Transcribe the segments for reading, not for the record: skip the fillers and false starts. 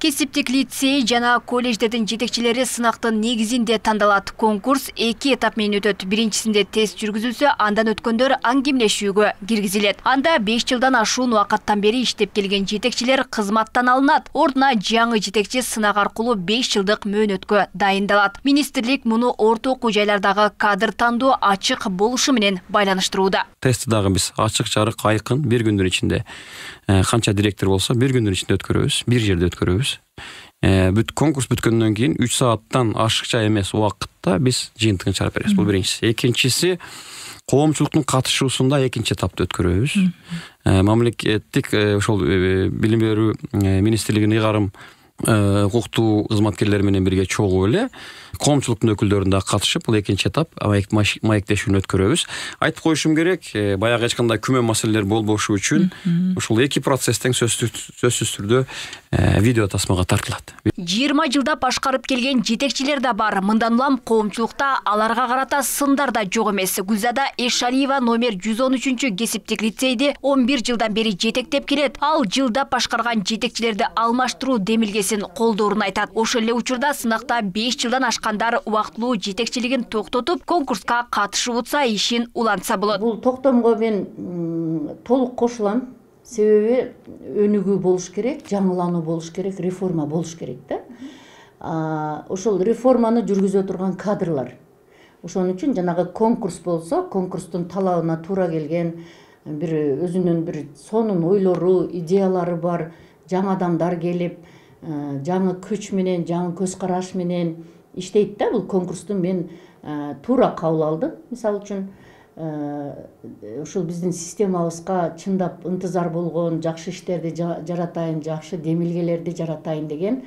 Кесиптик лицей жана колледждердин жетекчилери сынактын негизинде тандалат. Конкурс 2 этап менен өтөт. Биринчисинде тест жүргүзүлсө, андан өткөндөр аңгемелешүүгө киргизилет. Анда 5 жылдан ашуун убакыттан бери иштеп келген жетекчилер кызматтан алынат. Ордуна жаңы жетекчи сынак аркылуу 5 жылдык мөөнөткө дайындалат. Министрлик муну орто окуу жайлардагы кадр тандоо ачык болушу менен байланыштырууда. Тестти дагы биз ачык, жарык, айкын бир күндүн ичинде канча директор болсо бир күндүн ичинде өткөрөбүз, бир жерде өткөрөбүз. Конкурс бүткөндөн кийин 3 сааттан ашыкча эмес убакытта биз жыйынтыгын чыгарып беребиз. Бул биринчиси. Экинчиси, коомчулуктун катышуусунда экинчи этапты өткөрөбүз. Мамлекеттик ошол билим берүү министрлигинин ыйгарым укуктуу кызматкерлери менен бирге чогуу эле коомчулуктун өкүлдөрүн да катышып, бул экинчи этап маектешүүнү өткөрөбүз. Айтып коюшум керек, баягы эч кандай күмөн маселелер болбошу үчүн ушул эки процесстен сөзсүз түрдө видео тасмага тартылат. 20 жылда башкарып келген жетекчилер да бар. Мындан улам коомчулукта аларга карата сындар да жок эмес. Гүлзада Эшалиева номер 113 кесиптик лицейди 11 жылдан бери жетектеп келет. Ал жылда башкарган жетекчилерди алмаштыруу демилгесин колдоорун айтат. Ошол эле учурда сынакта 5 жылдан ашкандар убактылуу жетекчилигин токтотуп, конкурска катышып утса, ишин улантса болот. Бул токтомго мен толук кошулам. Себеби өнүгүү болуш керек, жаңылануу болуш керек, реформа болуш керек да. Ошол реформаны жүргүзө турган кадрлар. Ошон үчүн жанагы конкурс болсо, конкурстун талабына туура келген, бир өзүнүн бир сонун ойлору, идеялары бар жаңы адамдар келип, жаңы күч менен, жаңы көз караш менен иштейт да. Бул конкурсту мен туура кабыл алдым. Мисалы үчүн ушул биздин системабызга чындап ынтызар болгон, жакшы иштерди жаратайын, жакшы демилгелерди жаратайын деген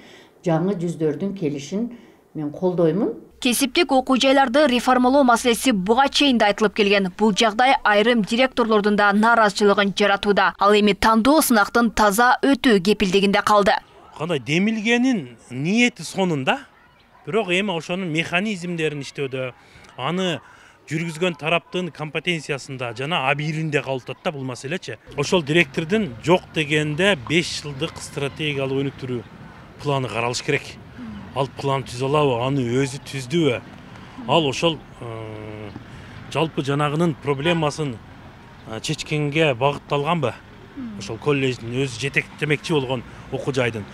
жаңы жүздөрдүн келишин мен колдоймун. Кесиптик окуу жайларды реформалоо маселеси буга чейин да айтылып келген. Бул жагдай айрым директорлордун да нааразычылыгын жаратууда. Ал эми тандоо сынактын таза өтүү кепилдигинде калды. Кандай демилгенин ниети сонунда, бирок эми ошонун механизмдерин иштөөдө, аны жүргүзгөн тараптын компетенциясында жана абийиринде калып атат да бул маселечи. Ошол директордун жок дегенде 5 жылдык стратегиялык өнүктүрүү планы каралыш керек. Ал план түзө алабы, аны өзү түздүбү? Ал ошол жалпы жанагынын проблемасын чечкенге багытталганбы? Ошол колледждин өзү жетектемекчи болгон окуу жайдын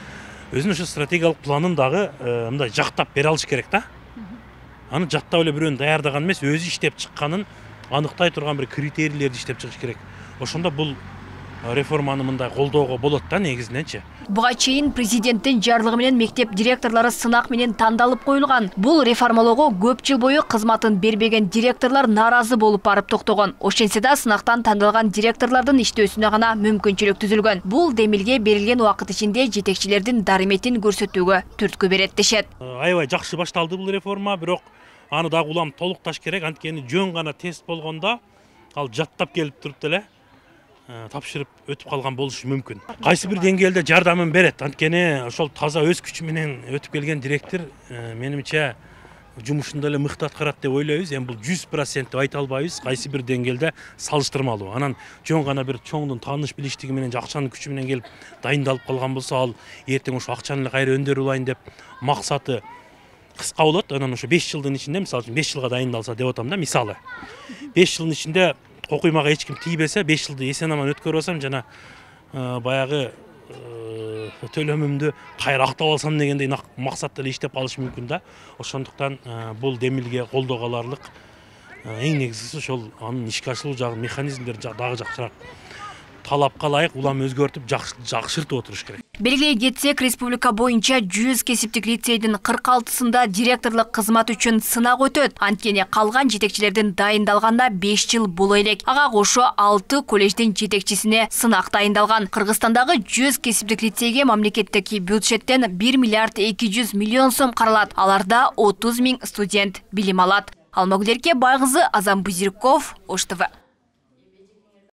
өзүнүн ошо стратегиялык планын дагы мындай жактап бере алыш керек да. Аны жаттап эле бирөөнү даярдаган эмес, өзү иштеп чыкканын аныктай турган бир критерийлерди иштеп чыгыш керек. Ошондо бул реформаны мындай колдоого болот да негизиненчи. Буга чейин президенттин жарлыгы менен мектеп директорлору сынак менен тандалып коюлган. Бул реформалоого көп жыл бою кызматын бербеген директорлор нааразы болуп барып токтогон. Ошентсе да сынактан тандалган директорлордун иштөөсүнө гана мүмкүнчүлүк түзүлгөн. Бул демилге берилген убакыт ичинде жетекчилердин дарыметин көрсөтүүгө түрткү берет дешет. Аябай жакшы башталды бул реформа, бирок аны дагы улам толукташ керек. Анткени жөн гана тест болгондо ал жаттап келип туруп эле тапшырып өтүп калган болушу мүмкүн. Кайсы бир деңгээлде жардамын берет. Анткени ошол таза өз күчү менен өтүп келген директор менимче жумушунда эле мыкты аткарат деп ойлойбуз. Эми бул 100% деп айта албайбыз. Кайсы бир деңгээлде салыштырмалуу. Анан жөн гана бир чоңдун тааныш билиштиги менен, акчанын күчү менен келип дайындалып калган болсо, ал эртең ошо акчаны эле кайра өндөрүп алайын деп максаты кыска болот. Анан ошо 5 жылдын ичинде, мисалы үчүн 5 жылга дайындалса деп атам да, мисалы. 5 жылдын ичинде окуймага эч ким тийбесе, 5 жылды эсен-аман өткөрүп алсам, жана баягы төлөмүмдү кайра актап алсам дегендей максатта эле иштеп калыш мүмкүн да. Ошондуктан бул демилге колдоого аларлык эң негизгиси ошол анын ишке ашырылуу жагы механизмдер дагы жакшыраак талапка ылайык улам өзгөртүп жакшыртып отуруш керек. Белгилей кетсек, республика боюнча 100 кесиптик лицейдин 46-сында директорлук кызмат үчүн сынак өтөт. Анткени калган жетекчилердин дайындалганда 5 жыл боло элек. Ага кошо 6 колледждин жетекчисине сынак дайындалган. Кыргызстандагы 100 кесиптик лицейге мамлекеттик бюджеттен 1 миллиард 200 миллион сом каралат. Аларда 30 000 студент билим алат. Алмагүл Байгызы, Азам Бузирков, Ош ТВ.